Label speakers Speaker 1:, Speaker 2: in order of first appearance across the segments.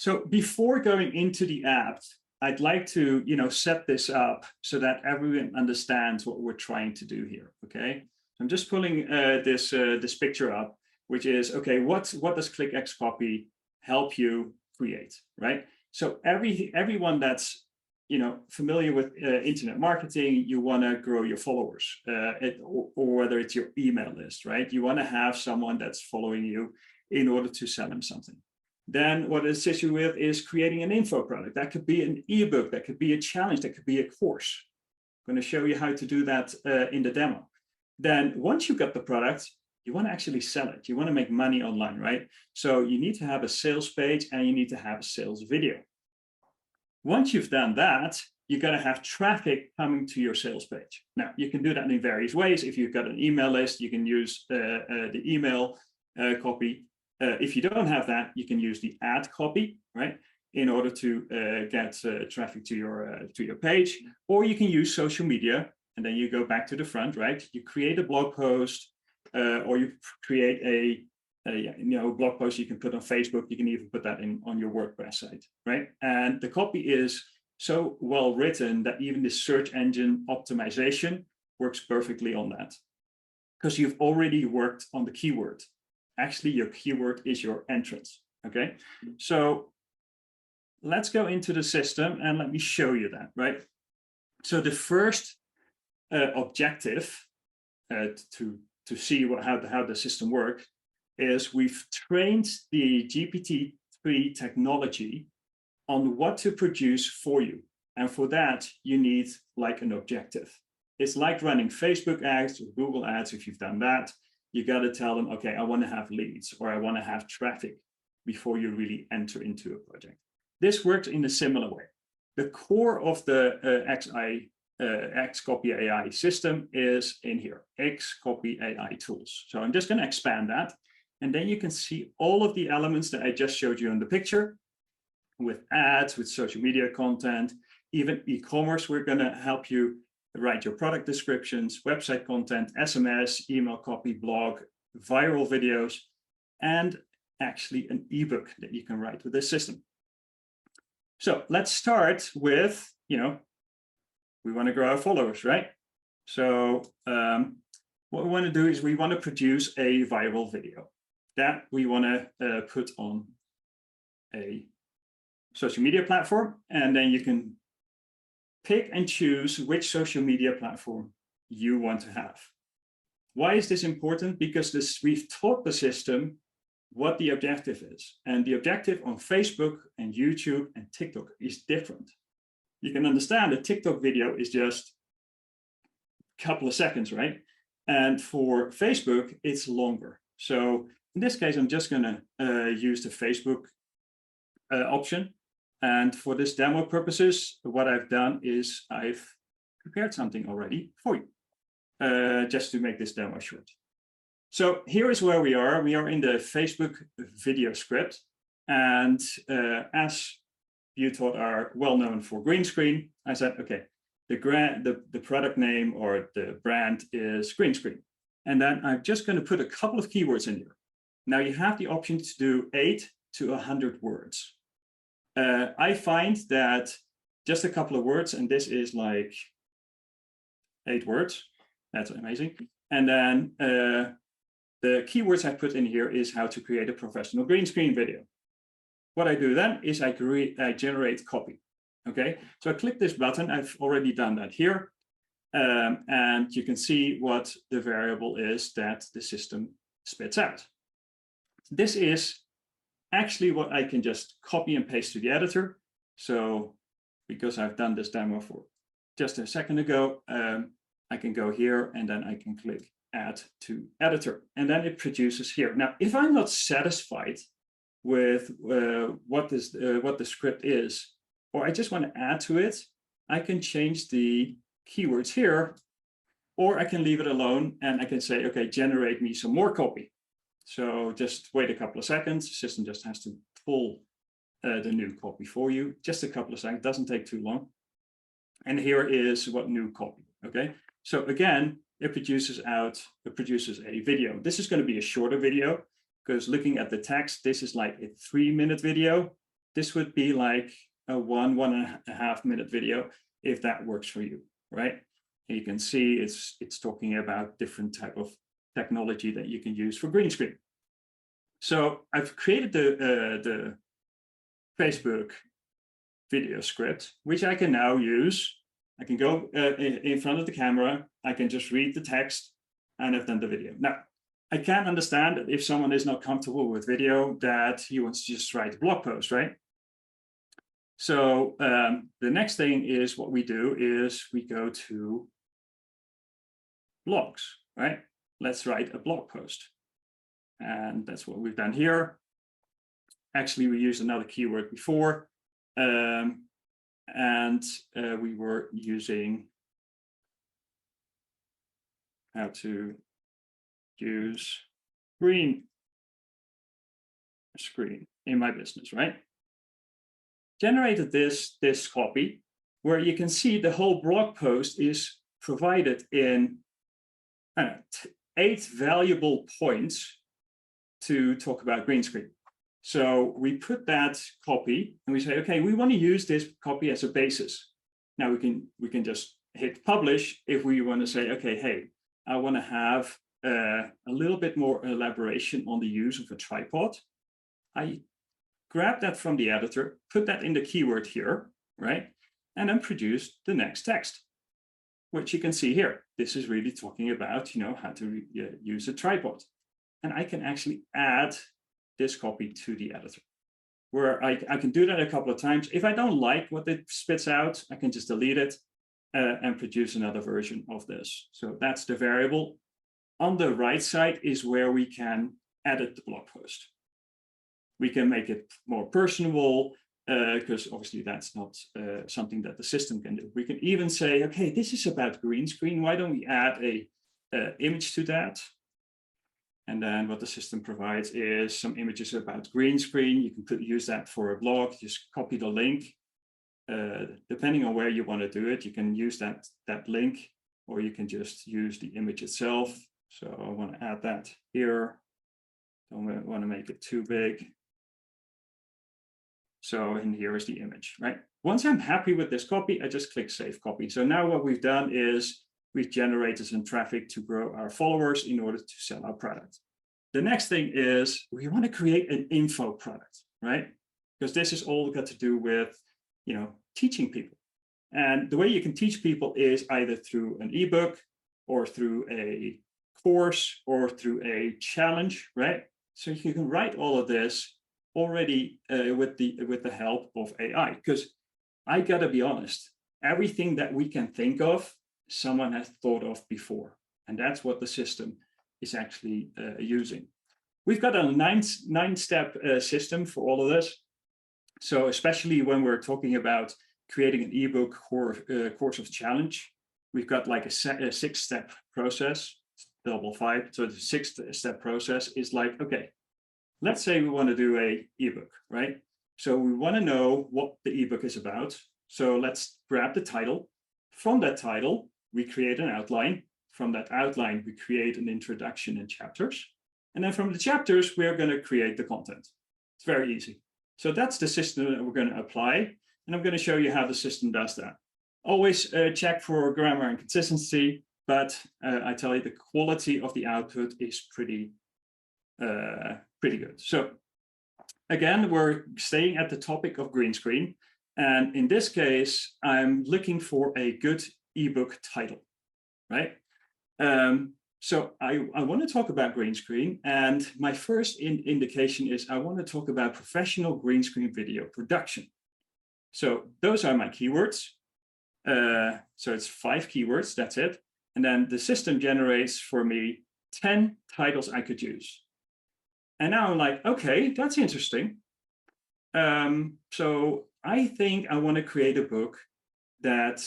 Speaker 1: So before going into the app, I'd like to, set this up so that everyone understands what we're trying to do here. Okay, I'm just pulling this picture up, which is okay. What does KlickXCopy help you create, right? So everyone that's familiar with internet marketing, you want to grow your followers, or whether it's your email list, right? You want to have someone that's following you in order to sell them something. Then what it assists you with is creating an info product. That could be an ebook, that could be a challenge, that could be a course. I'm going to show you how to do that in the demo. Then once you've got the product, you want to actually sell it. You want to make money online, right? So you need to have a sales page and you need to have a sales video. Once you've done that, you've got to have traffic coming to your sales page. Now, you can do that in various ways. If you've got an email list, you can use the email copy. If you don't have that, you can use the ad copy, right, in order to get traffic to your page. Or you can use social media, and then you go back to the front, right? You create a blog post, or you create a blog post you can put on Facebook. You can even put that on your WordPress site, right? And the copy is so well written that even the search engine optimization works perfectly on that, because you've already worked on the keyword. Actually, your keyword is your entrance, okay? So let's go into the system and let me show you that, right? So the first objective to see how the system works is we've trained the GPT-3 technology on what to produce for you. And for that, you need like an objective. It's like running Facebook ads or Google ads. If you've done that, you got to tell them, okay, I want to have leads or I want to have traffic before you really enter into a project. This works in a similar way. The core of the XCopy AI system is in here, XCopy AI tools. So I'm just going to expand that. And then you can see all of the elements that I just showed you in the picture with ads, with social media content, even e-commerce. We're going to help you write your product descriptions, website content, SMS, email copy, blog, viral videos, and actually an ebook that you can write with this system. So let's start with, we want to grow our followers, right? So what we want to do is we want to produce a viral video that we want to put on a social media platform, and then you can pick and choose which social media platform you want to have. Why is this important? Because we've taught the system what the objective is. And the objective on Facebook and YouTube and TikTok is different. You can understand a TikTok video is just a couple of seconds, right? And for Facebook, it's longer. So in this case, I'm just going to use the Facebook option. And for this demo purposes, what I've done is I've prepared something already for you, just to make this demo short. So here is where we are. We are in the Facebook video script. And as you thought are well known for green screen, I said, okay, the product name or the brand is green screen. And then I'm just going to put a couple of keywords in here. Now you have the option to do 8 to 100 words. I find that just a couple of words, and this is like 8 words. That's amazing. And then the keywords I put in here is how to create a professional green screen video. What I do then is I generate copy. Okay, so I click this button. I've already done that here. And you can see what the variable is that the system spits out. This is actually what I can just copy and paste to the editor. So because I've done this demo for just a second ago, I can go here and then I can click add to editor, and then it produces here. Now, if I'm not satisfied with what the script is, or I just want to add to it, I can change the keywords here, or I can leave it alone and I can say, okay, generate me some more copy. So just wait a couple of seconds. The system just has to pull the new copy for you. Just a couple of seconds, doesn't take too long. And here is what new copy, okay? So again, it produces a video. This is going to be a shorter video because looking at the text, this is like a 3-minute video. this would be like a 1.5 minute video, if that works for you, right? And you can see it's talking about different type of technology that you can use for green screen. So I've created the Facebook video script, which I can now use. I can go in front of the camera. I can just read the text, and I've done the video. Now, I can understand that if someone is not comfortable with video, that he wants to just write a blog post, right? So the next thing is what we do is we go to blogs, right? Let's write a blog post. And that's what we've done here. Actually, we used another keyword before. We were using how to use green screen in my business, right? Generated this copy where you can see the whole blog post is provided in 8 valuable points to talk about green screen. So we put that copy and we say, okay, we want to use this copy as a basis. Now we can just hit publish if we want to say, okay, hey, I want to have a little bit more elaboration on the use of a tripod. I grab that from the editor, put that in the keyword here, right? And then produce the next text, which you can see here. This is really talking about, how to use a tripod. And I can actually add this copy to the editor, where I can do that a couple of times. If I don't like what it spits out, I can just delete it and produce another version of this. So that's the variable. On the right side is where we can edit the blog post. We can make it more personable, because obviously that's not something that the system can do. We can even say, okay, this is about green screen. Why don't we add a image to that? And then what the system provides is some images about green screen. You can use that for a blog. Just copy the link. Depending on where you want to do it, you can use that link, or you can just use the image itself. So I want to add that here. Don't want to make it too big. So, and here is the image, right? Once I'm happy with this copy, I just click Save Copy. So now what we've done is we've generated some traffic to grow our followers in order to sell our product. The next thing is we want to create an info product, right? Because this is all got to do with, teaching people. And the way you can teach people is either through an ebook or through a course or through a challenge, right? So you can write all of this already with the help of AI, because I gotta be honest, everything that we can think of, someone has thought of before, and that's what the system is actually using. We've got a nine-step system for all of this. So especially when we're talking about creating an ebook or course of challenge, we've got like a 6-step process, double 5. So the 6th-step process is like, okay, let's say we want to do an ebook, right? So we want to know what the ebook is about. So let's grab the title. From that title, we create an outline. From that outline, we create an introduction and chapters. And then from the chapters, we're going to create the content. It's very easy. So that's the system that we're going to apply. And I'm going to show you how the system does that. Always check for grammar and consistency, but I tell you the quality of the output is pretty good. So again, we're staying at the topic of green screen. And in this case, I'm looking for a good ebook title, right? So I want to talk about green screen. And my first indication is I want to talk about professional green screen video production. So those are my keywords. So it's 5 keywords, that's it. And then the system generates for me 10 titles I could use. And now I'm like, okay, that's interesting. So I think I want to create a book that,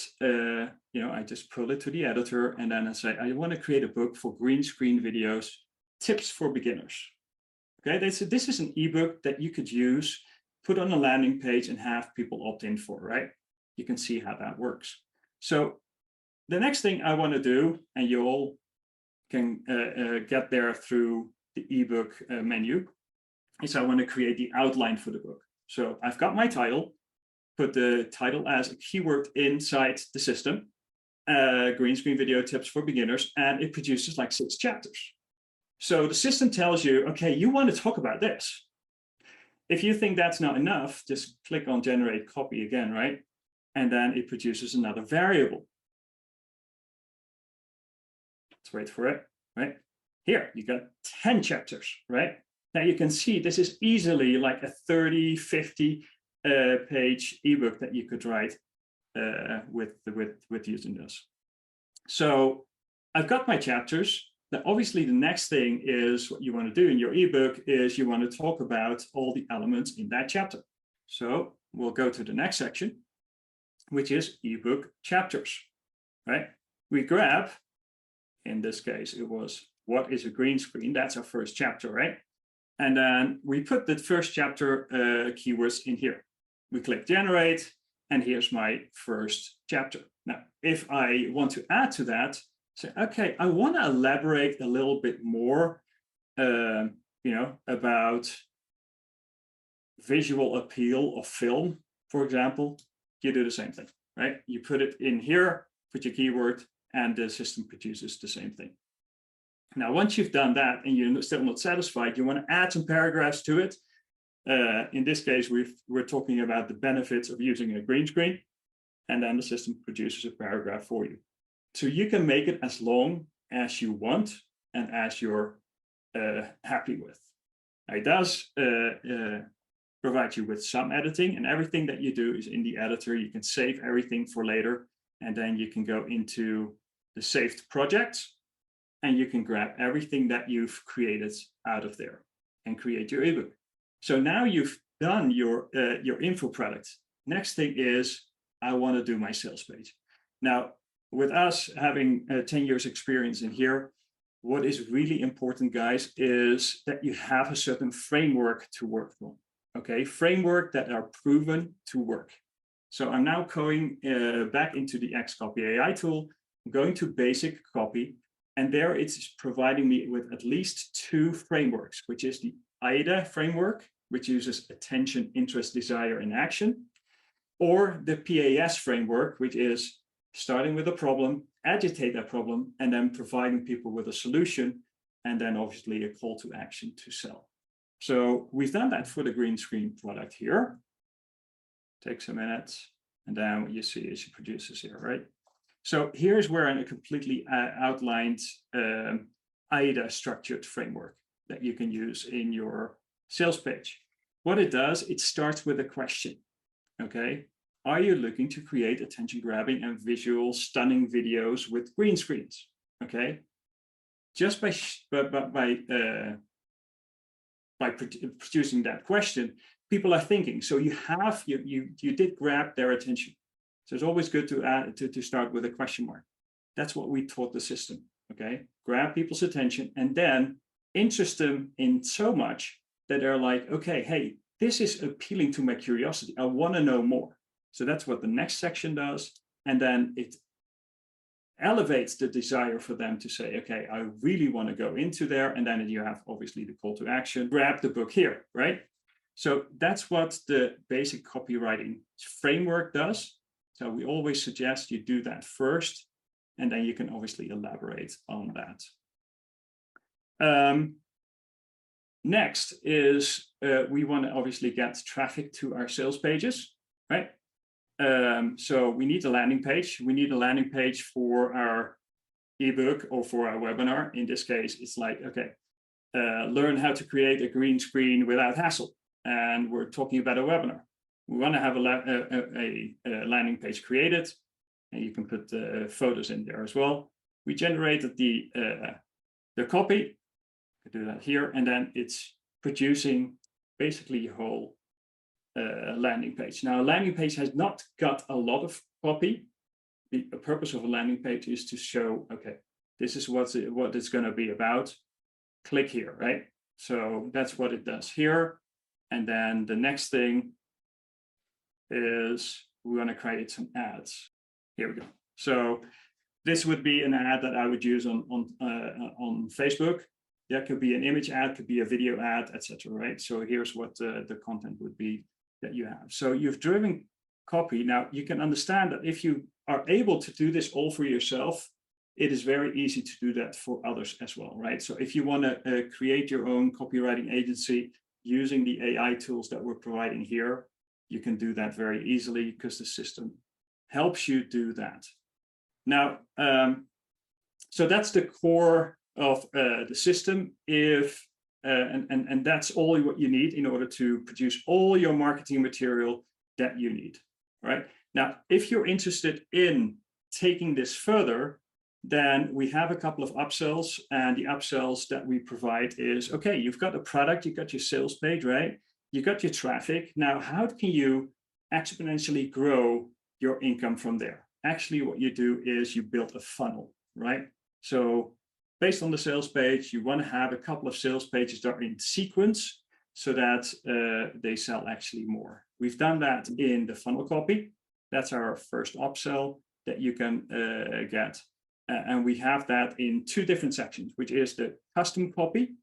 Speaker 1: I just pull it to the editor and then I say, I want to create a book for green screen videos, tips for beginners. Okay, this is an ebook that you could use, put on a landing page and have people opt in for, right? You can see how that works. So the next thing I want to do, and you all can get there through the ebook menu, is I want to create the outline for the book. So I've got my title, put the title as a keyword inside the system, green screen video tips for beginners, and it produces like 6 chapters. So the system tells you, okay, you want to talk about this. If you think that's not enough, just click on generate copy again, right? And then it produces another variable. Let's wait for it, right? Here, you got 10 chapters, right? Now you can see this is easily like a 30, 50 page ebook that you could write with using this. So I've got my chapters. Now, obviously, the next thing is what you want to do in your ebook is you want to talk about all the elements in that chapter. So we'll go to the next section, which is ebook chapters, right? We grab, in this case, it was what is a green screen? That's our first chapter, right? And then we put the first chapter keywords in here. We click generate, and here's my first chapter. Now, if I want to add to that, say, okay, I want to elaborate a little bit more, about visual appeal of film, for example, you do the same thing, right? You put it in here, put your keyword, and the system produces the same thing. Now, once you've done that and you're still not satisfied, you want to add some paragraphs to it. In this case, we're talking about the benefits of using a green screen, and then the system produces a paragraph for you. So you can make it as long as you want and as you're happy with. It does provide you with some editing, and everything that you do is in the editor. You can save everything for later, and then you can go into the saved projects, and you can grab everything that you've created out of there and create your ebook. So now you've done your info product. Next thing is, I want to do my sales page. Now, with us having 10 years experience in here, what is really important, guys, is that you have a certain framework to work from. Okay, framework that are proven to work. So I'm now going back into the XCopy AI tool. I'm going to basic copy, and there it's providing me with at least 2 frameworks, which is the AIDA framework, which uses attention, interest, desire, and action, or the PAS framework, which is starting with a problem, agitate that problem, and then providing people with a solution, and then obviously a call to action to sell. So we've done that for the green screen product here. Takes a minute, and then what you see is it produces here, right? So here's where a completely outlined AIDA structured framework that you can use in your sales page. What it does, it starts with a question, okay? Are you looking to create attention-grabbing and visual stunning videos with green screens? Okay, just by producing that question, people are thinking. So you did grab their attention. So it's always good to start with a question mark. That's what we taught the system. Okay, grab people's attention and then interest them in so much that they're like, okay, hey, this is appealing to my curiosity. I want to know more. So that's what the next section does. And then it elevates the desire for them to say, okay, I really want to go into there. And then you have obviously the call to action, grab the book here, right? So that's what the basic copywriting framework does. So we always suggest you do that first, and then you can obviously elaborate on that. Next is we want to obviously get traffic to our sales pages, right? So we need a landing page. We need a landing page for our ebook or for our webinar. In this case, it's like, okay, learn how to create a green screen without hassle. And we're talking about a webinar. We want to have a landing page created, and you can put photos in there as well. We generated the copy. Do that here, and then it's producing basically a whole landing page. Now, a landing page has not got a lot of copy. The purpose of a landing page is to show, okay, this is what it's going to be about. Click here, right? So that's what it does here. And then the next thing is we want to create some ads. Here we go. So this would be an ad that I would use on Facebook. That could be an image ad, could be a video ad, etc. Right? So here's what the content would be that you have. So you've driven copy. Now you can understand that if you are able to do this all for yourself, it is very easy to do that for others as well, right? So if you want to create your own copywriting agency using the AI tools that we're providing here, you can do that very easily because the system helps you do that. Now, so that's the core of the system. And that's all what you need in order to produce all your marketing material that you need, right? Now, if you're interested in taking this further, then we have a couple of upsells, and the upsells that we provide is, okay, you've got a product, you've got your sales page, right? You got your traffic. Now, how can you exponentially grow your income from there? Actually, what you do is you build a funnel, right? So based on the sales page, you want to have a couple of sales pages that are in sequence so that they sell actually more. We've done that in the funnel copy. That's our first upsell that you can get. And we have that in two different sections, which is the custom copy,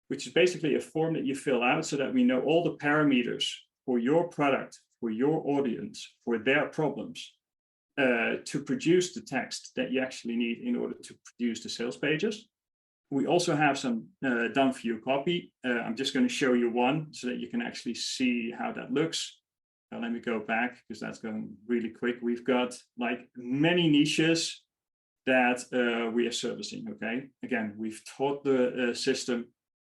Speaker 1: which is basically a form that you fill out so that we know all the parameters for your product, for your audience, for their problems, to produce the text that you actually need in order to produce the sales pages. We also have some done for you copy. I'm just going to show you one so that you can actually see how that looks. Let me go back because that's going really quick. We've got like many niches that we are servicing, okay? Again, we've taught the system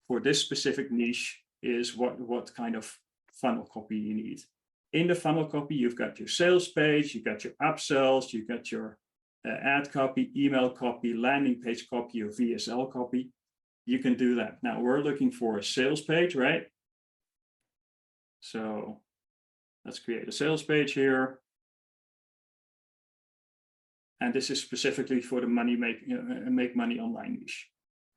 Speaker 1: for this specific niche is what kind of funnel copy you need. In the funnel copy, you've got your sales page, you've got your upsells, you've got your ad copy, email copy, landing page copy, or VSL copy. You can do that. Now, we're looking for a sales page, right? So let's create a sales page here. And this is specifically for the make money online niche.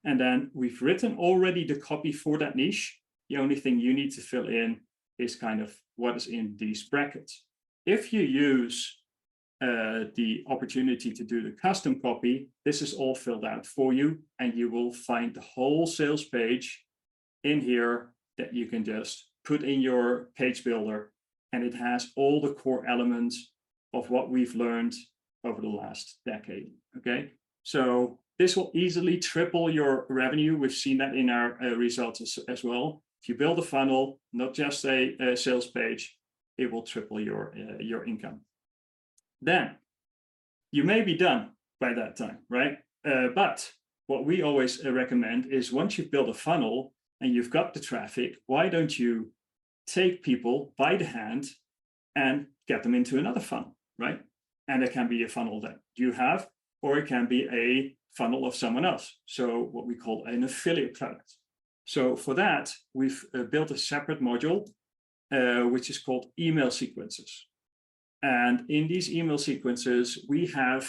Speaker 1: And then we've written already the copy for that niche. The only thing you need to fill in is kind of what is in these brackets. If you use the opportunity to do the custom copy, this is all filled out for you, and you will find the whole sales page in here that you can just put in your page builder, and it has all the core elements of what we've learned over the last decade, okay? So this will easily triple your revenue. We've seen that in our results as well. If you build a funnel, not just a sales page, it will triple your income. Then you may be done by that time, right? But what we always recommend is once you've built a funnel and you've got the traffic, why don't you take people by the hand and get them into another funnel, right? And it can be a funnel that you have, or it can be a funnel of someone else. So what we call an affiliate product. So for that, we've built a separate module, which is called email sequences. And in these email sequences, we have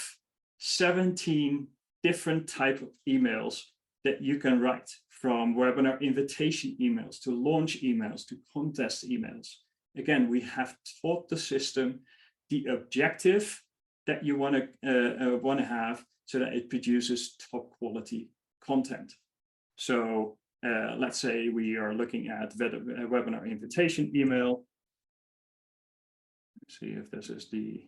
Speaker 1: 17 different types of emails that you can write, from webinar invitation emails to launch emails to contest emails. Again, we have taught the system the objective that you want to have so that it produces top quality content. So let's say we are looking at webinar invitation email. Let's see if this is the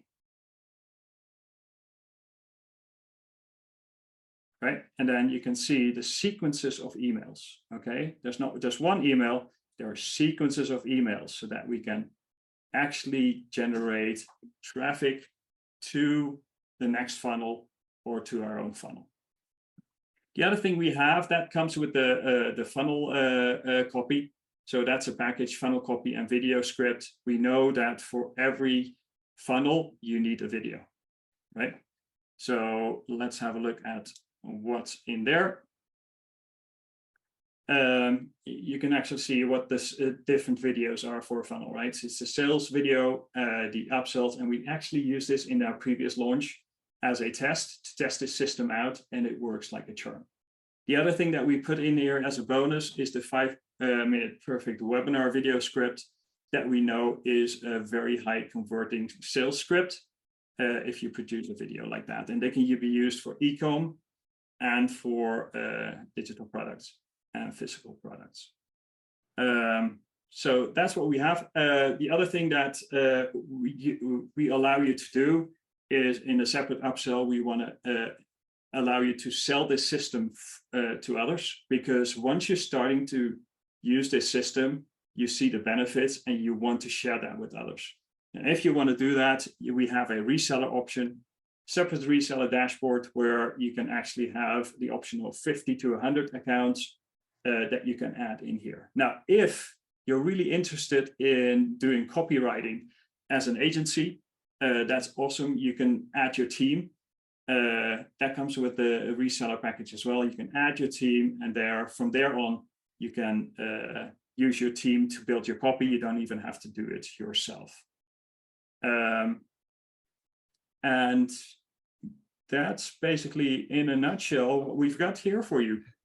Speaker 1: right, and then you can see the sequences of emails. Okay, there's not just one email, there are sequences of emails so that we can actually generate traffic to the next funnel or to our own funnel. The other thing we have that comes with the funnel copy. So that's a package, funnel copy and video script. We know that for every funnel, you need a video, right? So let's have a look at what's in there. You can actually see what the different videos are for a funnel, right? So it's the sales video, the upsells, and we actually used this in our previous launch as a test to test this system out, and it works like a charm. The other thing that we put in here as a bonus is the 5-minute perfect webinar video script that we know is a very high converting sales script if you produce a video like that. And they can be used for e-com and for digital products and physical products. So that's what we have. The other thing that we allow you to do is in a separate upsell, we want to allow you to sell this system to others, because once you're starting to use this system, you see the benefits and you want to share that with others. And if you want to do that, we have a reseller option, separate reseller dashboard, where you can actually have the option of 50 to 100 accounts that you can add in here. Now, if you're really interested in doing copywriting as an agency, that's awesome. You can add your team. That comes with the reseller package as well. You can add your team, and from there on, you can use your team to build your copy. You don't even have to do it yourself. And that's basically, in a nutshell, what we've got here for you.